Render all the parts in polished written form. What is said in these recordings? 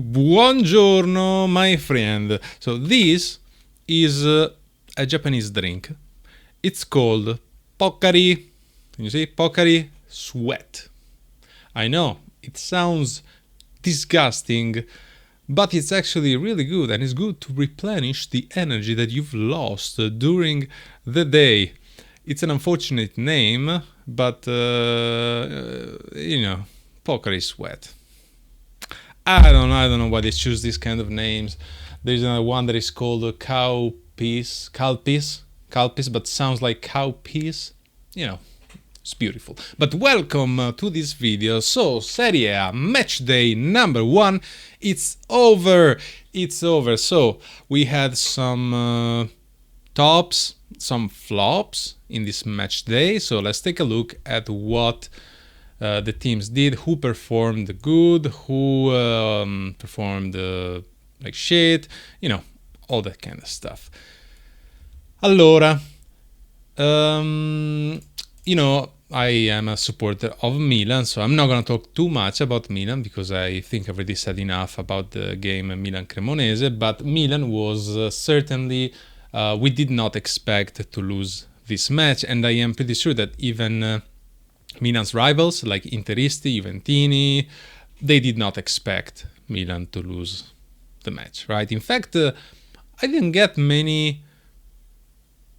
Buongiorno, my friend. So this is a Japanese drink. It's called Pocari. You see, Pocari Sweat. I know it sounds disgusting, but it's actually really good, and it's good to replenish the energy that you've lost during the day. It's an unfortunate name, but Pocari Sweat. I don't know why they choose these kind of names. There's another one that is called Calpis, but sounds like cow piece. It's beautiful. But welcome to this video. So Serie A Matchday number 1, it's over. So we had some tops, some flops in this match day. So let's take a look at what the teams did, who performed good, who performed like shit, all that kind of stuff. Allora, I am a supporter of Milan, so I'm not going to talk too much about Milan because I think I've already said enough about the game Milan-Cremonese, but Milan was certainly, we did not expect to lose this match, and I am pretty sure that even Milan's rivals like Interisti, Juventini, they did not expect Milan to lose the match, right? In fact, I didn't get many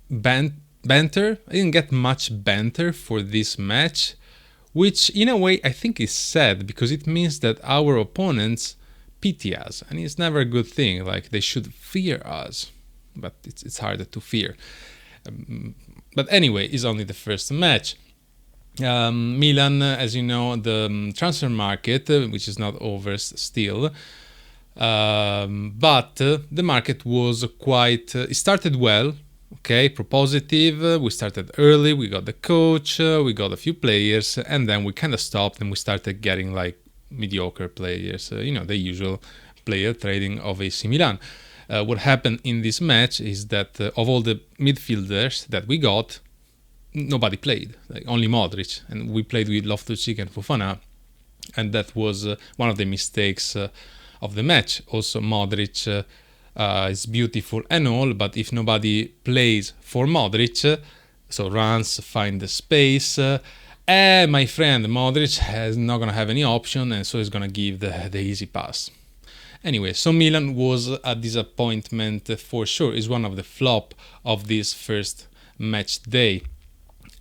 banter. I didn't get much banter for this match, which in a way I think is sad because it means that our opponents pity us, and it's never a good thing. Like, they should fear us, but it's harder to fear. But anyway, it's only the first match. Milan, as you know, the transfer market, which is not over still, but the market was quite, it started well, okay, propositive. We started early, we got the coach, we got a few players, and then we kind of stopped and we started getting like mediocre players, the usual player trading of AC Milan. What happened in this match is that of all the midfielders that we got, nobody played, like only Modric, and we played with Loftus-Cheek and Fofana, and that was one of the mistakes of the match. Also, Modric is beautiful and all, but if nobody plays for Modric, so runs, find the space, my friend Modric is not gonna have any option, and so he's gonna give the easy pass. Anyway, so Milan was a disappointment for sure. It's one of the flop of this first match day.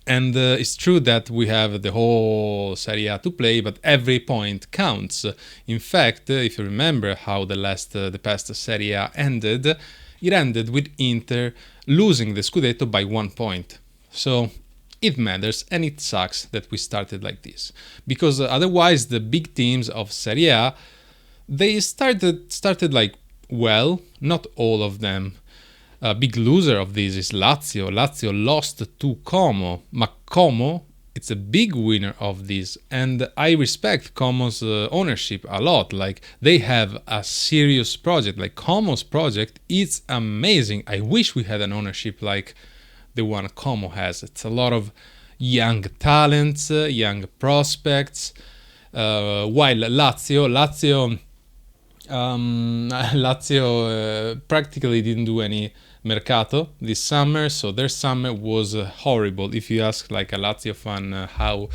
And it's true that we have the whole Serie A to play, but every point counts. In fact, if you remember how the past Serie A ended, it ended with Inter losing the Scudetto by 1 point. So it matters, and it sucks that we started like this. Because otherwise, the big teams of Serie A, they started like well, not all of them. A big loser of this is Lazio. Lazio lost to Como, but Como, it's a big winner of this, and I respect Como's ownership a lot. Like, they have a serious project. Like, Como's project is amazing. I wish we had an ownership like the one Como has. It's a lot of young talents, young prospects, while Lazio practically didn't do any mercato this summer, so their summer was horrible. If you ask like a Lazio fan how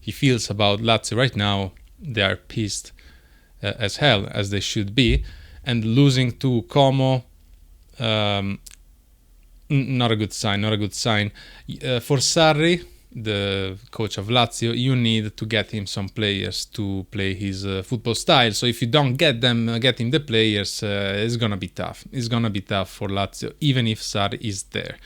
he feels about Lazio right now, they are pissed as hell, as they should be. And losing to Como, not a good sign. For Sarri, the coach of Lazio, you need to get him some players to play his football style. So if you don't get him the players, it's gonna be tough. It's gonna be tough for Lazio, even if Sarri is there.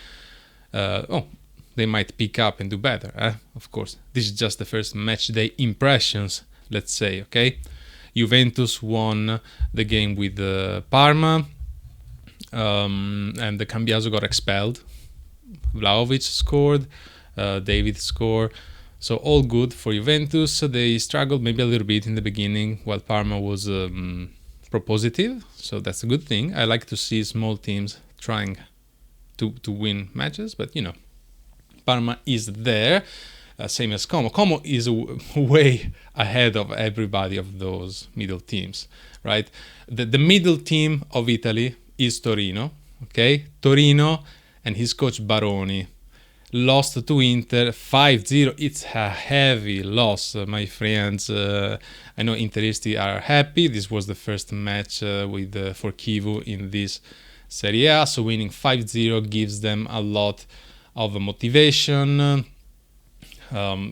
They might pick up and do better, of course. This is just the first match day impressions, let's say, okay? Juventus won the game with Parma, and the Cambiaso got expelled. Vlahovic scored. David score, so all good for Juventus. They struggled maybe a little bit in the beginning while Parma was propositive, so that's a good thing. I like to see small teams trying to win matches, but Parma is there. same as Como. Como is way ahead of everybody of those middle teams, right? The middle team of Italy is Torino, okay? Torino and his coach Baroni lost to Inter 5-0. It's a heavy loss, my friends. I know Interisti are happy. This was the first match for Kivu in this Serie A, so winning 5-0 gives them a lot of motivation,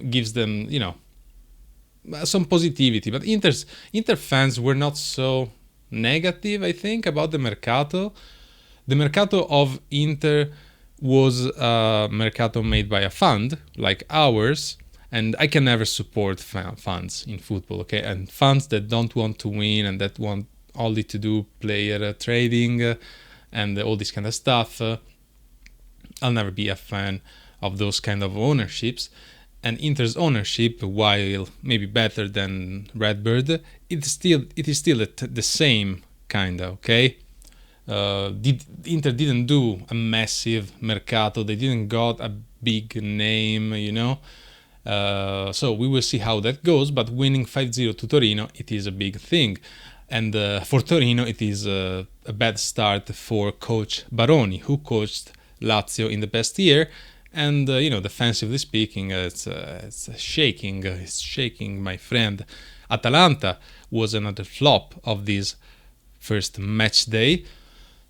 gives them, some positivity. But Inter fans were not so negative, I think, about the mercato. The mercato of Inter was a mercato made by a fund like ours, and I can never support funds in football, okay? And funds that don't want to win and that want only to do player trading and all this kind of stuff. I'll never be a fan of those kind of ownerships. And Inter's ownership, while maybe better than Redbird, it is still the same kind of, okay? Inter didn't do a massive mercato. They didn't got a big name, so we will see how that goes. But winning 5-0 to Torino, it is a big thing. And for Torino, it is a bad start for coach Baroni, who coached Lazio in the past year. And, defensively speaking, it's shaking. It's shaking, my friend. Atalanta was another flop of this first match day.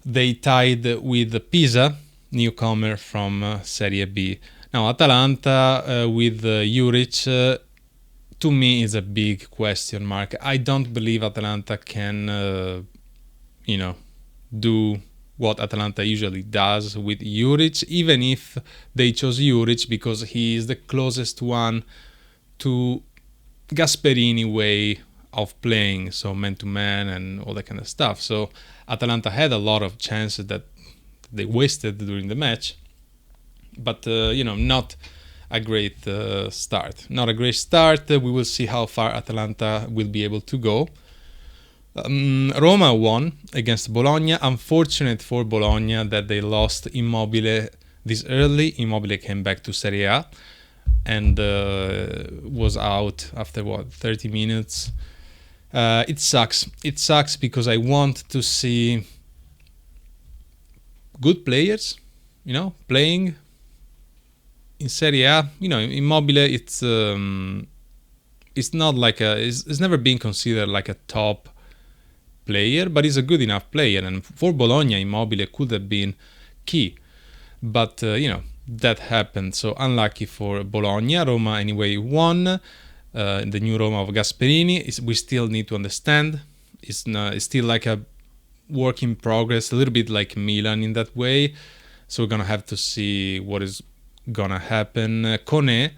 They tied with Pisa, newcomer from Serie B. Now, Atalanta with Juric, to me, is a big question mark. I don't believe Atalanta can, do what Atalanta usually does with Juric, even if they chose Juric because he is the closest one to Gasperini way of playing, so man-to-man and all that kind of stuff. So Atalanta had a lot of chances that they wasted during the match, but, not a great start. Not a great start. We will see how far Atalanta will be able to go. Roma won against Bologna. Unfortunate for Bologna that they lost Immobile this early. Immobile came back to Serie A and was out after 30 minutes. It sucks. It sucks because I want to see good players, playing in Serie A. Immobile, it's not like it's never been considered like a top player, but he's a good enough player, and for Bologna, Immobile could have been key, but that happened, so unlucky for Bologna. Roma anyway won. The new Roma of Gasperini, we still need to understand. It's still like a work in progress, a little bit like Milan in that way, so we're gonna have to see what is gonna happen. Kone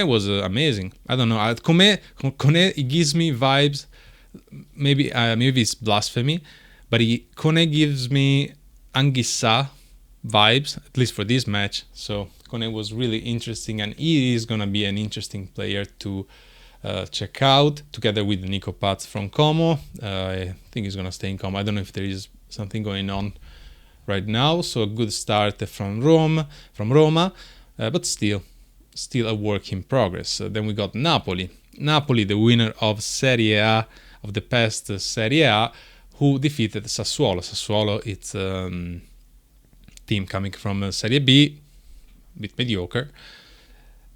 was amazing. I don't know, Kone, it gives me vibes. Maybe it's blasphemy, but Kone gives me Anguissa vibes, at least for this match. So Kone was really interesting, and he is gonna be an interesting player to check out, together with Nico Paz from Como. I think he's gonna stay in Como. I don't know if there is something going on right now. So a good start from Roma, but still a work in progress. Then we got Napoli, the winner of Serie A, of the past Serie A, who defeated Sassuolo. Sassuolo, it's team coming from Serie B, a bit mediocre,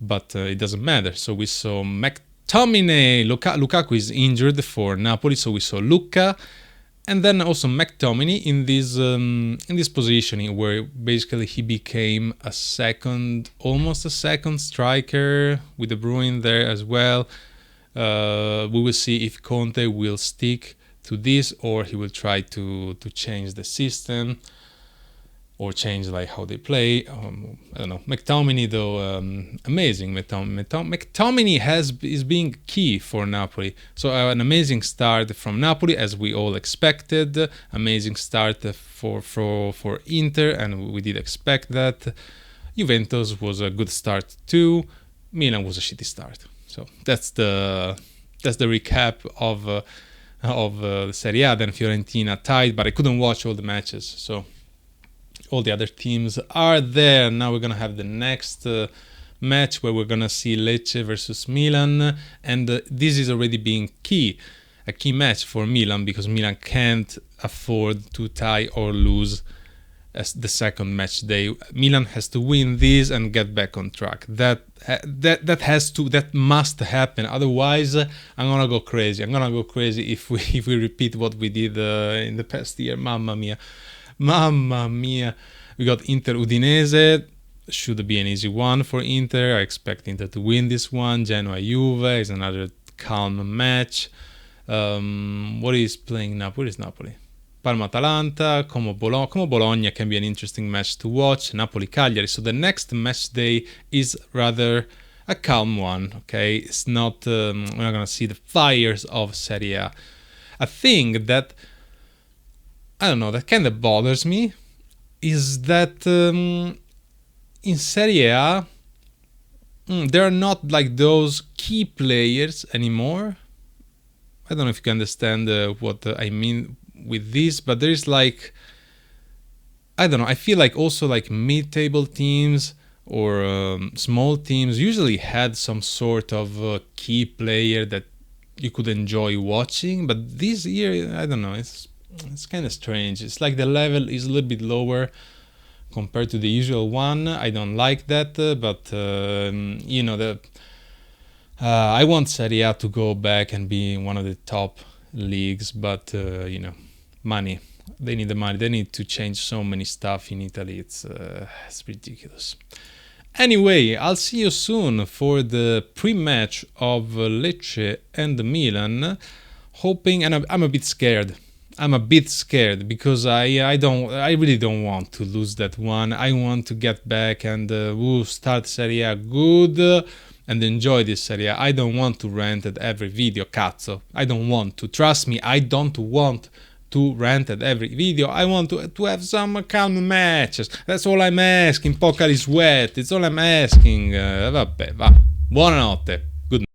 but it doesn't matter. So we saw McTominay. Lukaku is injured for Napoli, so we saw Luka, and then also McTominay in this positioning where basically he became almost a second striker with De Bruyne there as well. We will see if Conte will stick to this or he will try to change the system or change like how they play. I don't know. McTominay though, amazing. McTominay is being key for Napoli. So an amazing start from Napoli as we all expected. Amazing start for Inter, and we did expect that. Juventus was a good start too. Milan was a shitty start. So that's the recap of Serie A. Then Fiorentina tied, but I couldn't watch all the matches. So all the other teams are there. Now we're gonna have the next match where we're gonna see Lecce versus Milan, and this is already being a key match for Milan, because Milan can't afford to tie or lose as the second match day. Milan has to win this and get back on track. That must happen. Otherwise, I'm gonna go crazy. I'm gonna go crazy if we repeat what we did in the past year. Mamma mia. We got Inter Udinese. Should be an easy one for Inter. I expect Inter to win this one. Genoa Juve is another calm match. What is playing now? Where is Napoli? Parma Atalanta, Como Bologna can be an interesting match to watch. Napoli Cagliari. So the next match day is rather a calm one. Okay, it's not. We're not gonna see the fires of Serie A. A thing that I don't know that kind of bothers me is that in Serie A there are not like those key players anymore. I don't know if you can understand what I mean with this, but there is like, I don't know, I feel like also like mid-table teams or small teams usually had some sort of key player that you could enjoy watching, but this year, I don't know, it's kind of strange. It's like the level is a little bit lower compared to the usual one. I don't like that, but you know, I want Serie A to go back and be one of the top leagues, but you know, money. They need the money. They need to change so many stuff in Italy. It's ridiculous. Anyway, I'll see you soon for the pre-match of Lecce and Milan. Hoping, and I'm a bit scared. I'm a bit scared because I really don't want to lose that one. I want to get back and start Serie A good and enjoy this Serie A. I don't want to rant at every video, cazzo. I don't want to. Trust me, I don't want to rant at every video. I want to have some calm matches. That's all I'm asking. Poca di sweat. It's all I'm asking. Vabbè, va. Buonanotte.